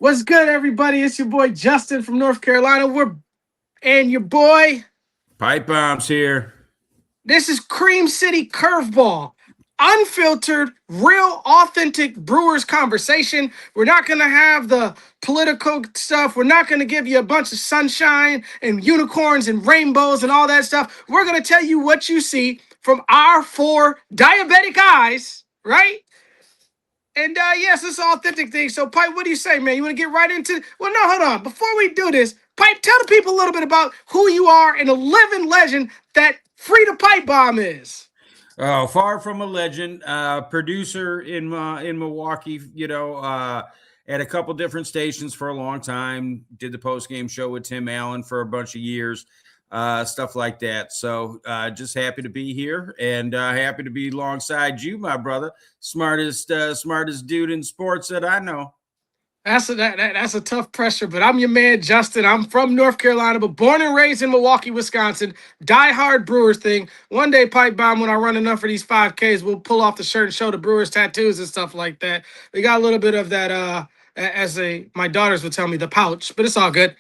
What's good, everybody? It's your boy Justin from North Carolina. And your boy. Pipe bombs here. This is Cream City Curveball, unfiltered, real, authentic Brewers conversation. We're not gonna have the political stuff. We're not gonna give you a bunch of sunshine and unicorns and rainbows and all that stuff. We're gonna tell you what you see from our four diabetic eyes, right? And yes, it's an authentic thing. So, Pipe, what do you say, man? You want to get right into? Well, no, hold on. Before we do this, Pipe, tell the people a little bit about who you are and the living legend that Frida Pipe Bomb is. Oh, far from a legend. Producer in Milwaukee. At a couple different stations for a long time. Did the post game show with Tim Allen for a bunch of years. Stuff like that. So just happy to be here and happy to be alongside you, my brother. Smartest dude in sports that I know. That's a tough pressure, but I'm your man, Justin. I'm from North Carolina, but born and raised in Milwaukee, Wisconsin. Die-hard Brewers thing. One day, Pipe Bomb, when I run enough of these 5Ks, we'll pull off the shirt and show the Brewers tattoos and stuff like that. We got a little bit of that, my daughters would tell me, the pouch, but it's all good.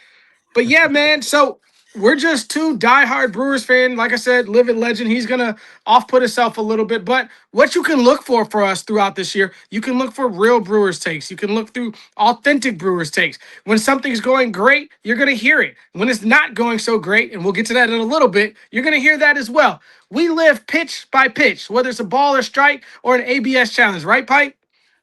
But yeah, man, so we're just two diehard Brewers fan. Like I said, living legend. He's going to off-put himself a little bit. But what you can look for us throughout this year, you can look for real Brewers takes. You can look through authentic Brewers takes. When something's going great, you're going to hear it. When it's not going so great, and we'll get to that in a little bit, you're going to hear that as well. We live pitch by pitch, whether it's a ball or strike or an ABS challenge. Right, Pipe?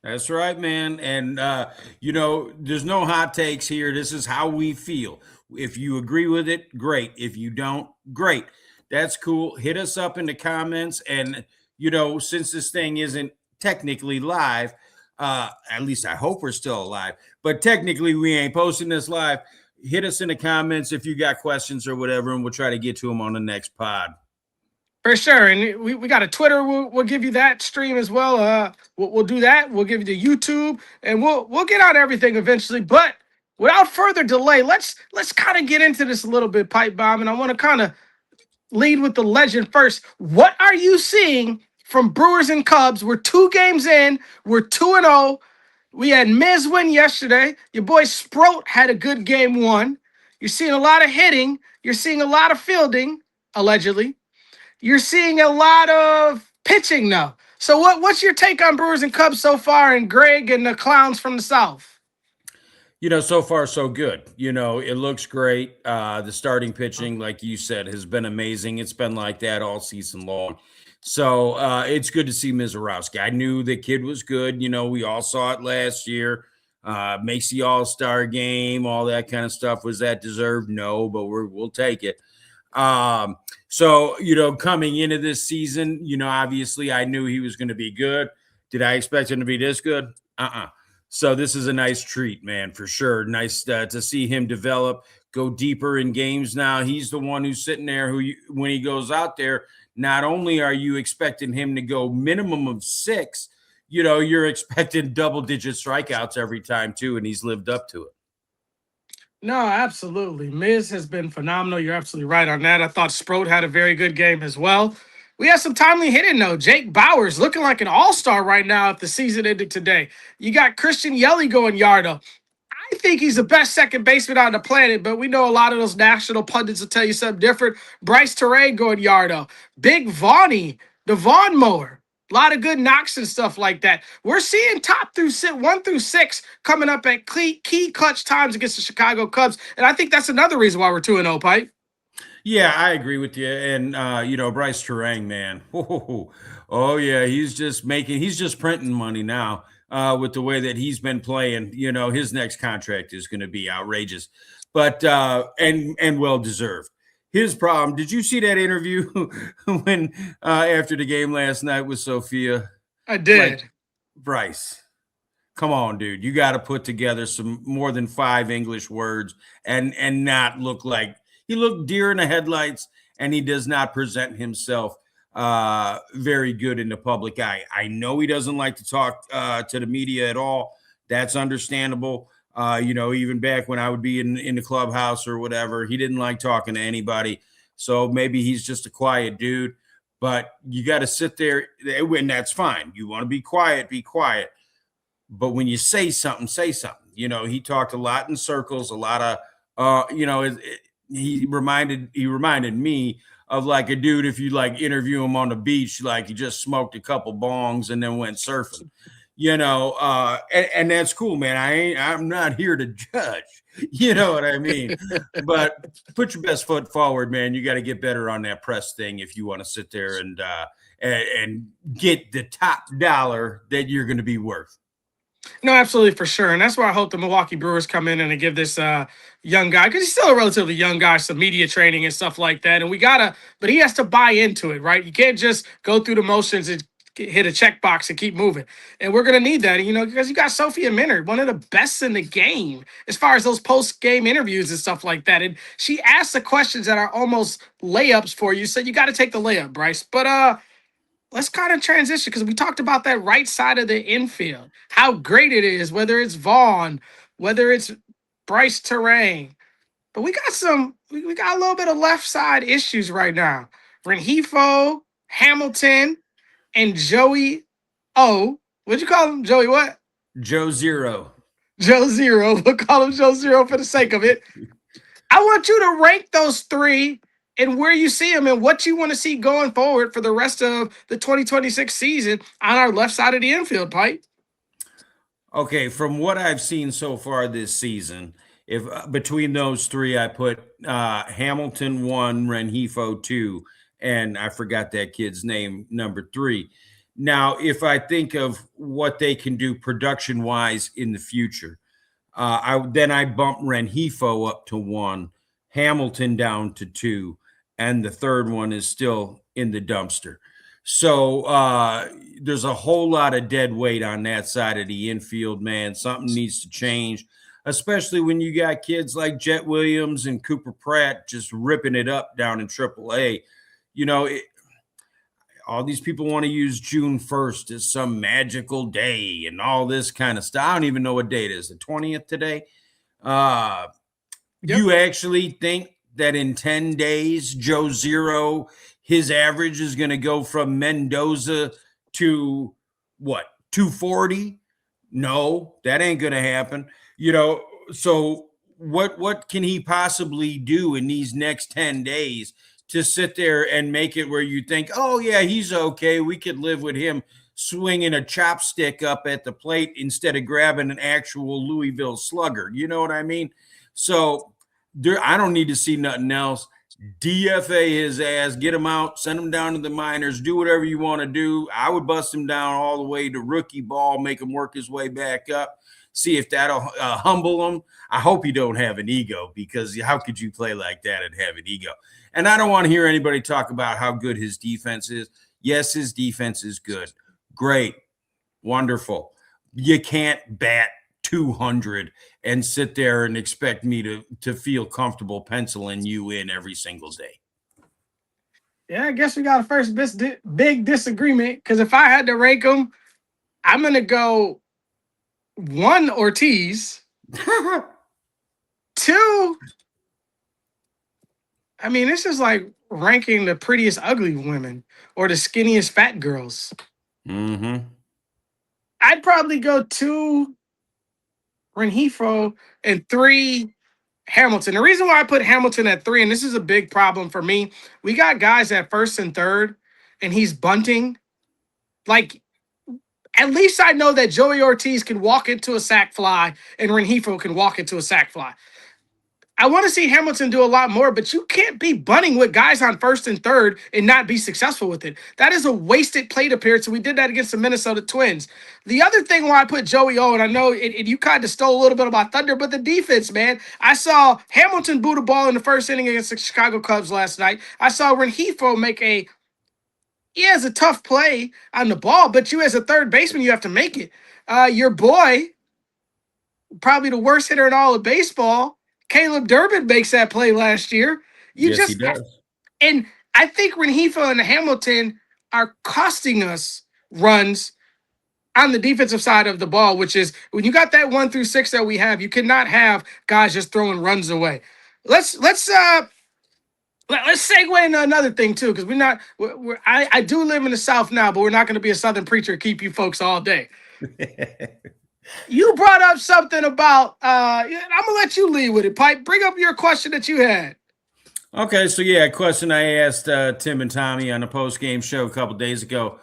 That's right, man. And, there's no hot takes here. This is how we feel. If you agree with it, great. If you don't, great. That's cool. Hit us up in the comments. And, since this thing isn't technically live, at least I hope we're still alive, but technically we ain't posting this live. Hit us in the comments if you got questions or whatever, and we'll try to get to them on the next pod. For sure. And we got a Twitter. We'll give you that stream as well. We'll do that. We'll give you the YouTube, and we'll get out everything eventually. But without further delay, let's kind of get into this a little bit, Pipe Bomb. And I want to kind of lead with the legend first. What are you seeing from Brewers and Cubs? We're 2 games in. We're 2-0. We had Miz win yesterday. Your boy Sproat had a good game 1. You're seeing a lot of hitting. You're seeing a lot of fielding, allegedly. You're seeing a lot of pitching now. So what's your take on Brewers and Cubs so far, and Greg and the clowns from the South? So far, so good. It looks great. The starting pitching, like you said, has been amazing. It's been like that all season long. So it's good to see Mizorowski. I knew the kid was good. We all saw it last year. Makes the All-Star game, all that kind of stuff. Was that deserved? No, but we'll take it. So, coming into this season, obviously I knew he was going to be good. Did I expect him to be this good? So this is a nice treat, man, for sure. Nice to see him develop, go deeper in games now. He's the one who's sitting there when he goes out there, not only are you expecting him to go minimum of 6, you're expecting double-digit strikeouts every time too, and he's lived up to it. No, absolutely. Miz has been phenomenal. You're absolutely right on that. I thought Sproat had a very good game as well. We have some timely hitting, though. Jake Bauers looking like an all-star right now if the season ended today. You got Christian Yelich going yardo. I think he's the best second baseman on the planet, but we know a lot of those national pundits will tell you something different. Bryce Terray going yardo. Big Vaughny, the Vaughn mower. A lot of good knocks and stuff like that. We're seeing top through 1 through 6 coming up at key clutch times against the Chicago Cubs. And I think that's another reason why we're 2-0, Pipe. Yeah, I agree with you. And, Bryce Terang, man. Oh, yeah, he's just printing money now with the way that he's been playing. His next contract is going to be outrageous, but and well-deserved. His problem, did you see that interview when after the game last night with Sophia? I did. Bryce, come on, dude. You got to put together some more than 5 English words and not look like he looked deer in the headlights, and he does not present himself very good in the public eye. I know he doesn't like to talk to the media at all. That's understandable. Even back when I would be in the clubhouse or whatever, he didn't like talking to anybody. So maybe he's just a quiet dude, but you got to sit there, and that's fine. You want to be quiet, be quiet. But when you say something, say something. He talked a lot in circles, a lot of, he reminded me of like a dude if you like interview him on the beach, like he just smoked a couple bongs and then went surfing. And that's cool, man. I'm not here to judge. You know what I mean? But put your best foot forward, man. You got to get better on that press thing if you want to sit there and get the top dollar that you're going to be worth. No, absolutely, for sure. And that's why I hope the Milwaukee Brewers come in and they give this young guy, because he's still a relatively young guy, some media training and stuff like that. And but he has to buy into it, right? You can't just go through the motions and hit a checkbox and keep moving. And we're going to need that, because you got Sophia Minard, one of the best in the game as far as those post game interviews and stuff like that. And she asks the questions that are almost layups for you. So you got to take the layup, Bryce. But, let's kind of transition because we talked about that right side of the infield, how great it is, whether it's Vaughn, whether it's Bryce Terrain. But we got a little bit of left side issues right now. Renhefo, Hamilton, and Joey O. What'd you call him? Joey what? Joe Zero. Joe Zero. We'll call him Joe Zero for the sake of it. I want you to rank those three and where you see them and what you want to see going forward for the rest of the 2026 season on our left side of the infield, Pipe. Okay, from what I've seen so far this season, if between those three, I put Hamilton 1, Renhefo 2, and I forgot that kid's name, number 3. Now, if I think of what they can do production wise in the future, I bump Renhefo up to 1, Hamilton down to 2, and the third one is still in the dumpster. So there's a whole lot of dead weight on that side of the infield, man. Something needs to change, especially when you got kids like Jet Williams and Cooper Pratt just ripping it up down in AAA. All these people want to use June 1st as some magical day and all this kind of stuff. I don't even know what date it is. The 20th today? Yep. You actually think that in 10 days, Joe Zero, his average is going to go from Mendoza to what, 240? No, that ain't going to happen. So what can he possibly do in these next 10 days to sit there and make it where you think, oh, yeah, he's okay. We could live with him swinging a chopstick up at the plate instead of grabbing an actual Louisville slugger. You know what I mean? So I don't need to see nothing else. DFA his ass, get him out, send him down to the minors, do whatever you want to do. I would bust him down all the way to rookie ball, make him work his way back up, see if that'll humble him. I hope he don't have an ego, because how could you play like that and have an ego? And I don't want to hear anybody talk about how good his defense is. Yes, his defense is good. Great. Wonderful. You can't bat 200 and sit there and expect me to feel comfortable penciling you in every single day. Yeah, I guess we got a first big disagreement, because if I had to rank them, I'm going to go 1, Ortiz. 2, I mean, this is like ranking the prettiest ugly women or the skinniest fat girls. Mm-hmm. I'd probably go 2, Renhefo, and 3, Hamilton. The reason why I put Hamilton at 3, and this is a big problem for me, we got guys at first and third, and he's bunting. Like, at least I know that Joey Ortiz can walk into a sac fly and Renhefo can walk into a sac fly. I want to see Hamilton do a lot more, but you can't be bunting with guys on first and third and not be successful with it. That is a wasted plate appearance, and we did that against the Minnesota Twins. The other thing why I put Joey O, and I know you kind of stole a little bit of my thunder, but the defense, man. I saw Hamilton boot a ball in the first inning against the Chicago Cubs last night. I saw Renhefo make he has a tough play on the ball, but you as a third baseman, you have to make it. Your boy, probably the worst hitter in all of baseball, Caleb Durbin, makes that play last year. He does. And I think Renhefo and Hamilton are costing us runs on the defensive side of the ball, which is when you got that 1 through 6 that we have, you cannot have guys just throwing runs away. Let's segue into another thing too, because I do live in the South now, but we're not going to be a Southern preacher and keep you folks all day. You brought up something about. Yeah, I'm gonna let you lead with it, Pipe. Bring up your question that you had. Okay, so yeah, a question I asked Tim and Tommy on a post game show a couple days ago.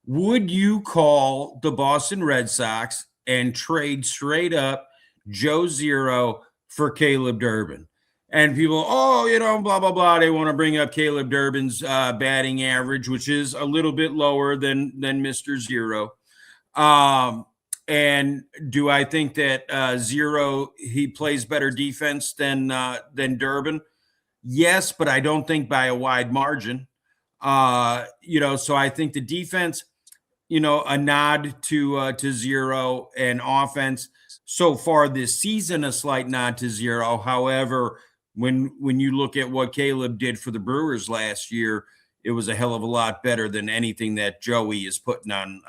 Would you call the Boston Red Sox and trade straight up Joe Zero for Caleb Durbin? And people, oh, blah, blah, blah. They want to bring up Caleb Durbin's batting average, which is a little bit lower than Mr. Zero. And do I think that Zero, he plays better defense than Durbin? Yes, but I don't think by a wide margin. So I think the defense, a nod to Zero, and offense so far this season, a slight nod to Zero. However, when you look at what Caleb did for the Brewers last year, it was a hell of a lot better than anything that Joey is putting on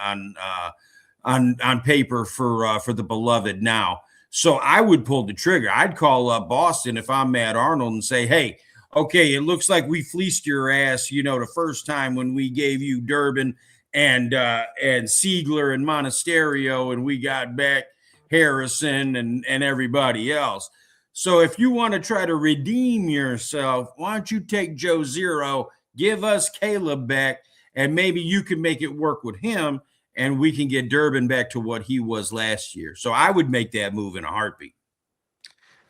paper for the beloved now. So I would pull the trigger. I'd call up Boston if I'm Matt Arnold and say, hey, okay, it looks like we fleeced your ass, the first time when we gave you Durbin and Siegler and Monasterio, and we got back Harrison and everybody else. So if you want to try to redeem yourself, why don't you take Joe Zero, give us Caleb back, and maybe you can make it work with him, and we can get Durbin back to what he was last year. So I would make that move in a heartbeat.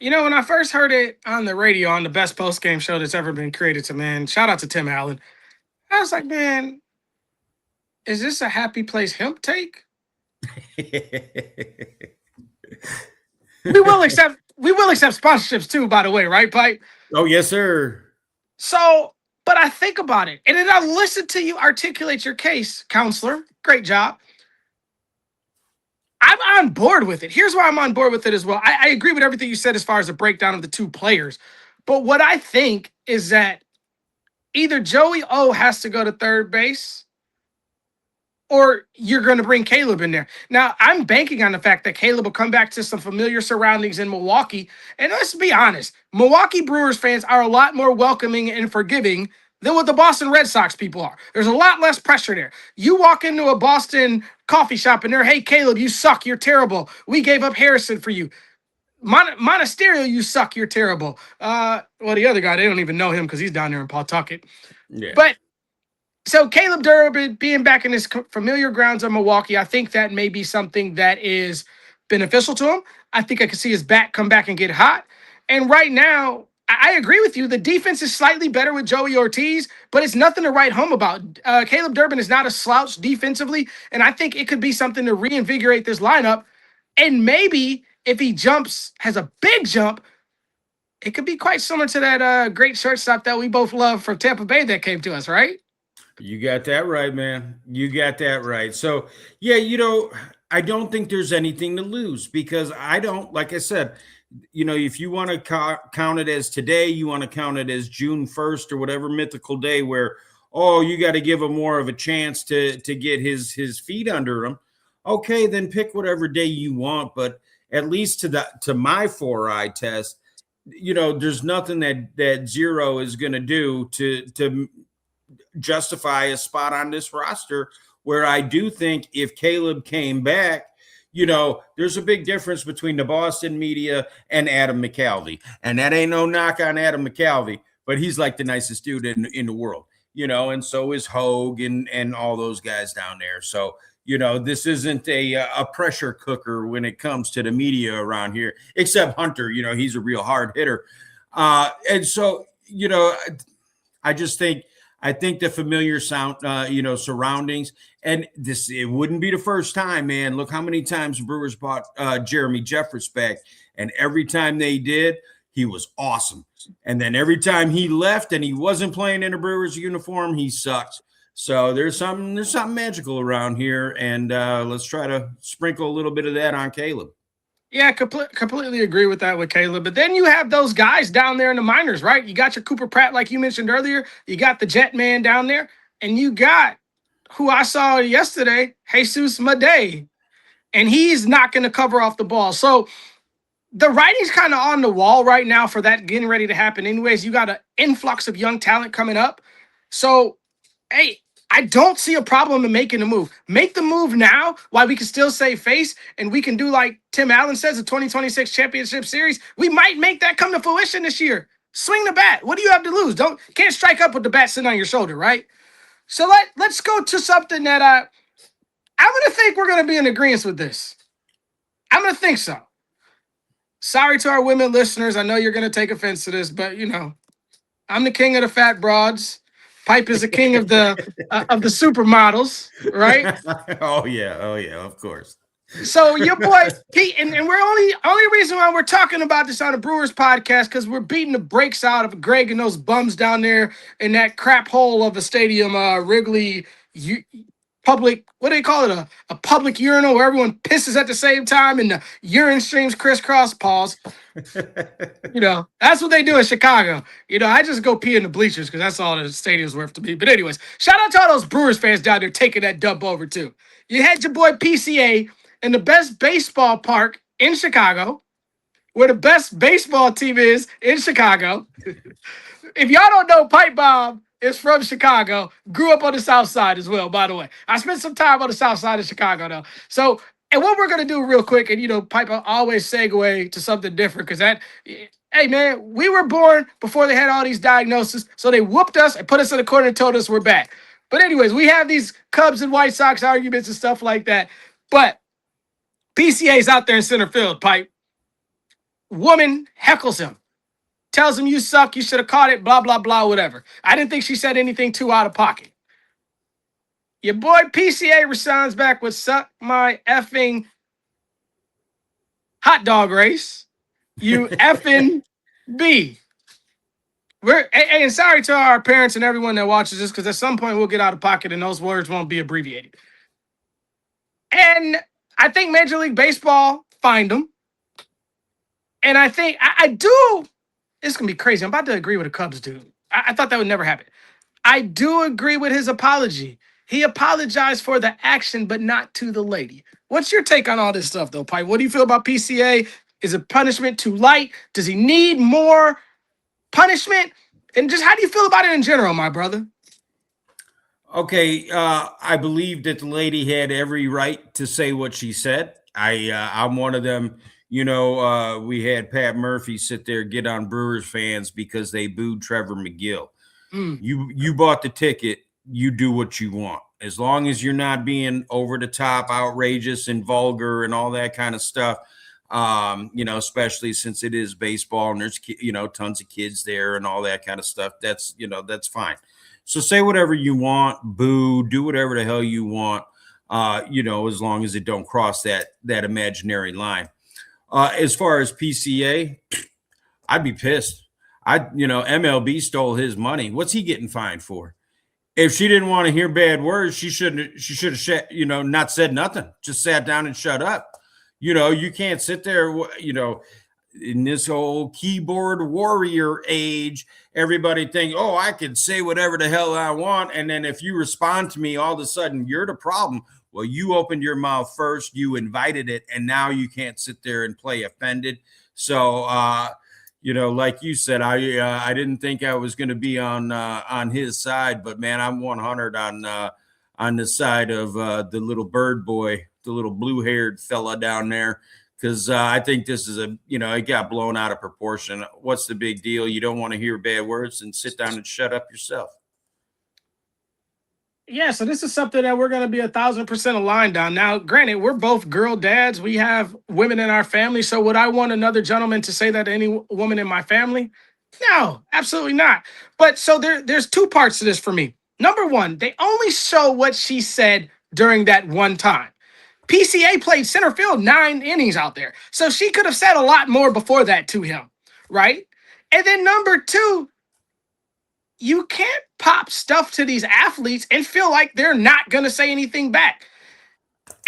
When I first heard it on the radio on the best post game show that's ever been created, shout out to Tim Allen. I was like, man, is this a happy place hemp take? we will accept sponsorships too, by the way, right, Pipe? Oh, yes, sir. So, but I think about it, and then I listen to you articulate your case, counselor. Great job. I'm on board with it. Here's why I'm on board with it as well. I agree with everything you said as far as the breakdown of the two players. But what I think is that either Joey O has to go to third base, or you're going to bring Caleb in there. Now, I'm banking on the fact that Caleb will come back to some familiar surroundings in Milwaukee. And let's be honest, Milwaukee Brewers fans are a lot more welcoming and forgiving than what the Boston Red Sox people are. There's a lot less pressure there. You walk into a Boston coffee shop and they're, hey, Caleb, you suck. You're terrible. We gave up Harrison for you. Monasterio, you suck. You're terrible. The other guy, they don't even know him because he's down there in Pawtucket. Yeah. But so Caleb Durbin being back in his familiar grounds of Milwaukee, I think that may be something that is beneficial to him. I think I can see his bat come back and get hot. And right now, I agree with you. The defense is slightly better with Joey Ortiz, but it's nothing to write home about. Caleb Durbin is not a slouch defensively, and I think it could be something to reinvigorate this lineup. And maybe if he has a big jump, it could be quite similar to that great shortstop that we both love from Tampa Bay that came to us, right? You got that right, man. You got that right. So, yeah, I don't think there's anything to lose because like I said, if you want to count it as today, you want to count it as June 1st or whatever mythical day where, you got to give him more of a chance to get his feet under him. Okay, then pick whatever day you want. But at least to my 4-eye test, there's nothing that Zero is going to do to justify a spot on this roster where I do think if Caleb came back, there's a big difference between the Boston media and Adam McCalvy. And that ain't no knock on Adam McCalvy, but he's like the nicest dude in the world, and so is Hogue and all those guys down there. So, this isn't a pressure cooker when it comes to the media around here, except Hunter, he's a real hard hitter. And so, I think the familiar sound, surroundings, and it wouldn't be the first time, man. Look how many times the Brewers bought Jeremy Jeffress back, and every time they did, he was awesome. And then every time he left and he wasn't playing in a Brewers uniform, he sucked. So there's something magical around here, and let's try to sprinkle a little bit of that on Caleb. Yeah, completely agree with that with Caleb. But then you have those guys down there in the minors, right? You got your Cooper Pratt, like you mentioned earlier. You got the Jet Man down there. And you got who I saw yesterday, Jesus Madej. And he's not going to cover off the ball. So the writing's kind of on the wall right now for that getting ready to happen. Anyways, you got an influx of young talent coming up. So, hey, I don't see a problem in making the move. Make the move now while we can still save face and we can do like Tim Allen says, the 2026 championship series. We might make that come to fruition this year. Swing the bat. What do you have to lose? Can't strike up with the bat sitting on your shoulder, right? So let's go to something that I'm gonna think we're gonna be in agreement with this. I'm gonna think so. Sorry to our women listeners. I know you're gonna take offense to this, but I'm the king of the fat broads. Pipe is the king of the supermodels, right? Oh yeah, of course. So your boy Pete, and we're only reason why we're talking about this on the Brewers podcast because we're beating the brakes out of Greg and those bums down there in that crap hole of a stadium, Wrigley public. What do they call it? A public urinal where everyone pisses at the same time and the urine streams crisscross. Pause. That's what they do in Chicago. I just go pee in the bleachers because that's all the stadium's worth to me. But anyways, shout out to all those Brewers fans down there taking that dub over too. You had your boy PCA in the best baseball park in Chicago, where the best baseball team is in Chicago. If y'all don't know, Pipe Bomb is from Chicago. Grew up on the South Side as well, by the way. I spent some time on the South Side of Chicago, though. So, and what we're going to do real quick, and, Pipe always segue to something different because hey, man, we were born before they had all these diagnoses. So they whooped us and put us in a corner and told us we're bad. But anyways, we have these Cubs and White Sox arguments and stuff like that. But PCA's out there in center field, Pipe. Woman heckles him. Tells him you suck, you should have caught it, blah, blah, blah, whatever. I didn't think she said anything too out of pocket. Your boy PCA responds back with suck my effing hot dog race. You effing B. And sorry to our parents and everyone that watches this, because at some point we'll get out of pocket and those words won't be abbreviated. And I think Major League Baseball fined him. And I think I do. It's going to be crazy. I'm about to agree with the Cubs dude. I thought that would never happen. I do agree with his apology. He apologized for the action, but not to the lady. What's your take on all this stuff, though, Pipe? What do you feel about PCA? Is it punishment too light? Does he need more punishment? And just how do you feel about it in general, my brother? Okay, I believe that the lady had every right to say what she said. I'm one of them. We had Pat Murphy sit there, get on Brewers fans because they booed Trevor McGill. You bought the ticket. You do what you want. As long as you're not being over the top, outrageous and vulgar and all that kind of stuff, especially since it is baseball and there's, tons of kids there and all that kind of stuff. That's fine. So say whatever you want, boo, do whatever the hell you want, as long as it don't cross that imaginary line. As far as PCA, I'd be pissed. MLB stole his money. What's he getting fined for? If she didn't want to hear bad words, she should have, not said nothing. Just sat down and shut up. You can't sit there, in this whole keyboard warrior age, everybody think, oh, I can say whatever the hell I want. And then if you respond to me, all of a sudden you're the problem. Well, you opened your mouth first, you invited it, and now you can't sit there and play offended. So, like you said, I didn't think I was going to be on his side, but man, I'm 100 on the side of the little bird boy, the little blue-haired fella down there, because I think this is it got blown out of proportion. What's the big deal? You don't want to hear bad words, and sit down and shut up yourself. Yeah, so this is something that we're going to be 1,000% aligned on. Now, granted, we're both girl dads. We have women in our family. So would I want another gentleman to say that to any woman in my family? No, absolutely not. But so there's two parts to this for me. Number one, they only show what she said during that one time. PCA played center field 9 innings out there. So she could have said a lot more before that to him, right? And then number two, you can't pop stuff to these athletes and feel like they're not going to say anything back.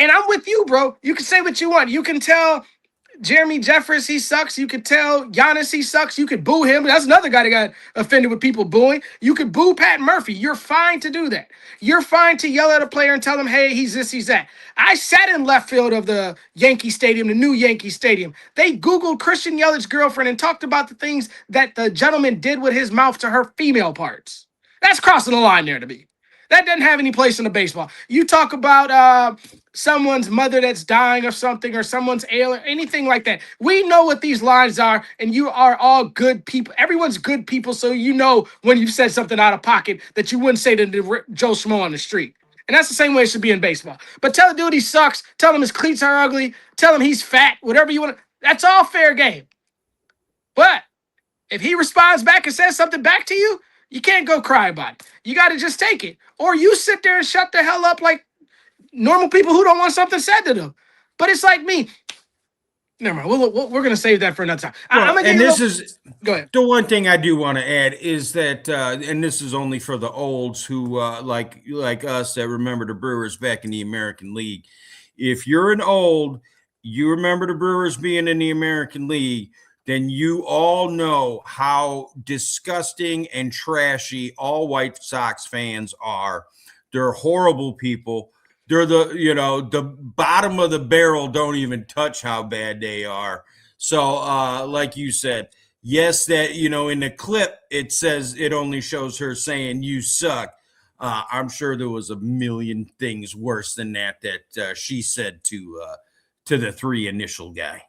And I'm with you, bro. You can say what you want. You can tell Jeremy Jeffress he sucks. You could tell Giannis he sucks. You could boo him. That's another guy that got offended with people booing. You could boo Pat Murphy. You're fine to do that. You're fine to yell at a player and tell him, hey, he's this, he's that. I sat in left field of the Yankee Stadium, the new Yankee Stadium. They Googled Christian Yelich's girlfriend and talked about the things that the gentleman did with his mouth to her female parts. That's crossing the line there to me. That doesn't have any place in the baseball. You talk about someone's mother that's dying of something or someone's ailing, anything like that. We know what these lines are, and you are all good people. Everyone's good people, so you know when you've said something out of pocket that you wouldn't say to Joe Schmo on the street. And that's the same way it should be in baseball. But tell the dude he sucks, tell him his cleats are ugly, tell him he's fat, whatever you want. That's all fair game. But if he responds back and says something back to you, you can't go cry about it. You got to just take it. Or you sit there and shut the hell up like normal people who don't want something said to them. But it's like me. Never mind. We're going to save that for another time. I'm Well, going to and get you a this little. is Go ahead. the one thing I do want to add is that, and this is only for the olds who like us that remember the Brewers back in the American League. If you're an old, you remember the Brewers being in the American League, then you all know how disgusting and trashy all White Sox fans are. They're horrible people. They're the bottom of the barrel don't even touch how bad they are. So, like you said, yes, that, in the clip, it says it only shows her saying you suck. I'm sure there was a million things worse than that she said to the three initial guy.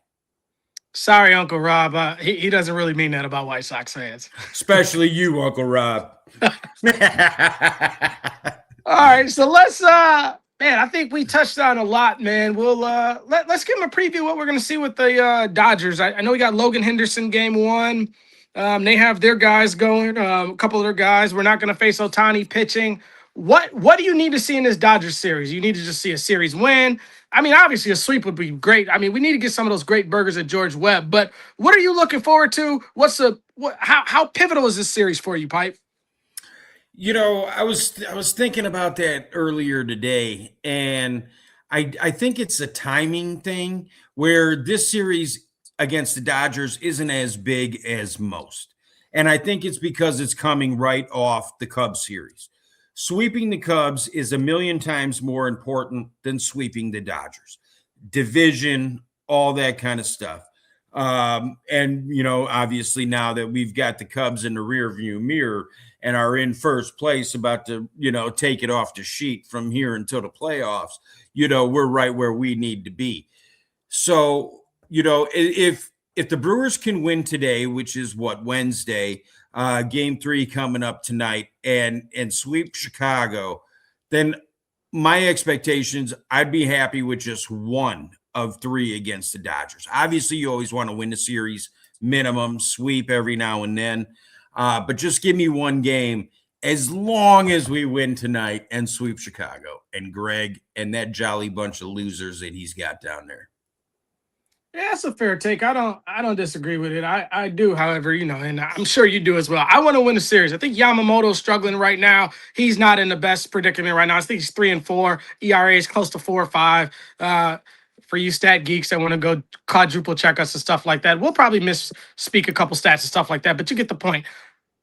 Sorry, Uncle Rob. He doesn't really mean that about White Sox fans. Especially you, Uncle Rob. All right, so let's man, I think we touched on a lot, man. We'll let's give them a preview of what we're gonna see with the Dodgers. I know we got Logan Henderson game one. They have their guys going, a couple of their guys. We're not gonna face Ohtani pitching. What do you need to see in this Dodgers series? You need to just see a series win. I mean, obviously a sweep would be great. I mean, we need to get some of those great burgers at George Webb. But what are you looking forward to? How pivotal is this series for you, Pipe? I was thinking about that earlier today, and I think it's a timing thing where this series against the Dodgers isn't as big as most. And I think it's because it's coming right off the Cubs series. Sweeping the Cubs is a million times more important than sweeping the Dodgers. Division, all that kind of stuff. And obviously now that we've got the Cubs in the rear view mirror and are in first place, about to, take it off the sheet from here until the playoffs, we're right where we need to be. So, if the Brewers can win today, which is Wednesday, game 3 coming up tonight, and sweep Chicago, then my expectations, I'd be happy with just 1 of 3 against the Dodgers. Obviously, you always want to win the series minimum, sweep every now and then. But just give me 1 game as long as we win tonight and sweep Chicago and Greg and that jolly bunch of losers that he's got down there. Yeah, that's a fair take. I don't disagree with it. I do, however, and I'm sure you do as well. I want to win the series. I think Yamamoto's struggling right now. He's not in the best predicament right now. I think he's 3-4. ERA is close to 4 or 5. For you stat geeks that want to go quadruple check us and stuff like that, we'll probably misspeak a couple stats and stuff like that, but you get the point.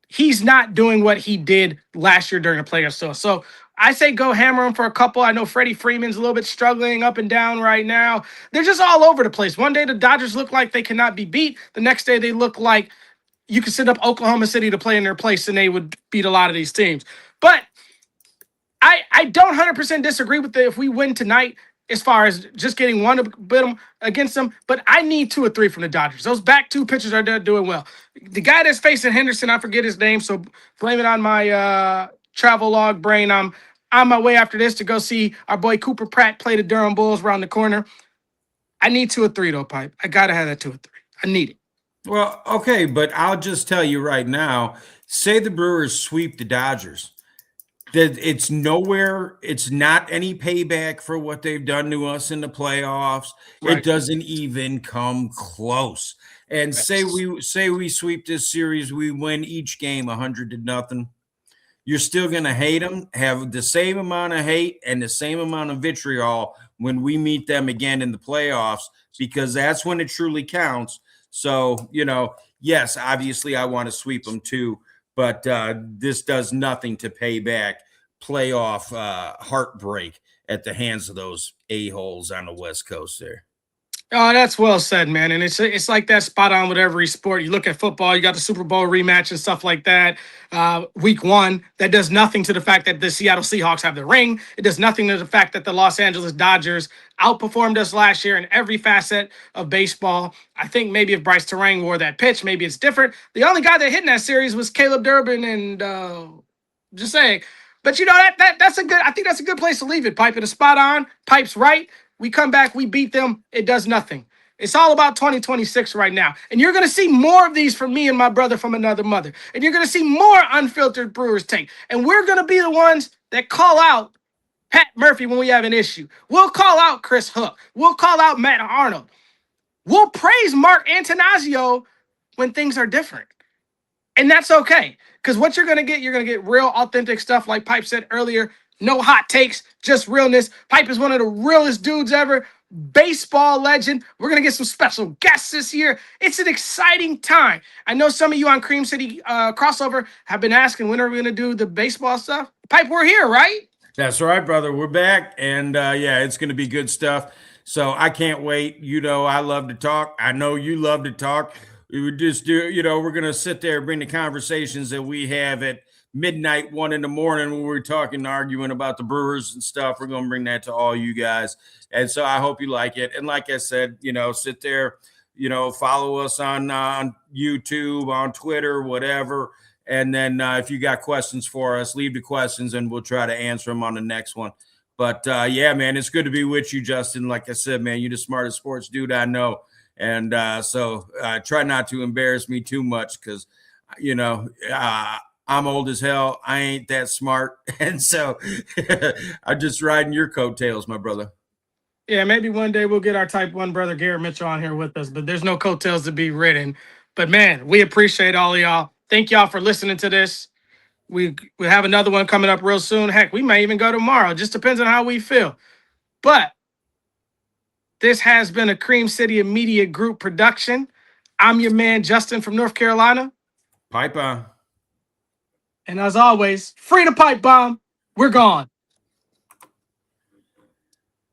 He's not doing what he did last year during the playoffs. So I say go hammer him for a couple. I know Freddie Freeman's a little bit struggling up and down right now. They're just all over the place. One day the Dodgers look like they cannot be beat. The next day they look like you could send up Oklahoma City to play in their place and they would beat a lot of these teams. But I don't 100% disagree with if we win tonight, as far as just getting 1 to beat them against them, but I need 2 or 3 from the Dodgers. Those back 2 pitchers are doing well. The guy that's facing Henderson, I forget his name, so blame it on my travel log brain. I'm on my way after this to go see our boy Cooper Pratt play the Durham Bulls around the corner. I need 2 or 3 though, Pipe. I gotta have that 2 or 3. I need it. Well, okay, but I'll just tell you right now, say the Brewers sweep the Dodgers. That it's nowhere, it's not any payback for what they've done to us in the playoffs. Right. It doesn't even come close. And say we sweep this series, we win each game 100-0. You're still going to hate them, have the same amount of hate and the same amount of vitriol when we meet them again in the playoffs, because that's when it truly counts. So, yes, obviously I want to sweep them too, but this does nothing to pay back playoff heartbreak at the hands of those a-holes on the West Coast there. Oh, that's well said, man. And it's like that spot on with every sport. You look at football, you got the Super Bowl rematch and stuff like that. Week one, that does nothing to the fact that the Seattle Seahawks have the ring. It does nothing to the fact that the Los Angeles Dodgers outperformed us last year in every facet of baseball. I think maybe if Bryce Terang wore that pitch, maybe it's different. The only guy that hit in that series was Caleb Durbin, and just saying. But you know that's a good. I think that's a good place to leave it. Pipe it a spot on. Pipe's right. We come back, we beat them. It does nothing. It's all about 2026 right now. And you're going to see more of these from me and my brother from another mother. And you're going to see more unfiltered Brewers take. And we're going to be the ones that call out Pat Murphy when we have an issue. We'll call out Chris Hook. We'll call out Matt Arnold. We'll praise Mark Antanasio when things are different. And that's okay. Because what you're going to get real authentic stuff like Pipe said earlier. No hot takes, just realness. Pipe is one of the realest dudes ever. Baseball legend. We're going to get some special guests this year. It's an exciting time. I know some of you on Cream City Crossover have been asking, when are we going to do the baseball stuff? Pipe, we're here, right? That's right, brother. We're back. And yeah, it's going to be good stuff. So I can't wait. You know, I love to talk. I know you love to talk. We would just do, you know, we're going to sit there and bring the conversations that we have at midnight, 1 in the morning when we're talking, arguing about the Brewers and stuff. We're going to bring that to all you guys. And so I hope you like it. And like I said, you know, sit there, you know, follow us on YouTube, on Twitter, whatever. And then if you got questions for us, leave the questions and we'll try to answer them on the next one. But yeah, man, it's good to be with you, Justin. Like I said, man, you're the smartest sports dude I know. And so try not to embarrass me too much because, you know, I'm old as hell. I ain't that smart. And so I'm just riding your coattails, my brother. Yeah, maybe one day we'll get our type 1 brother Garrett Mitchell on here with us, but there's no coattails to be ridden. But man, we appreciate all of y'all. Thank y'all for listening to this. We have another one coming up real soon. Heck, we may even go tomorrow. Just depends on how we feel. But this has been a Cream City Media Group production. I'm your man, Justin from North Carolina. Pipe on. And as always, free the pipe bomb. We're gone.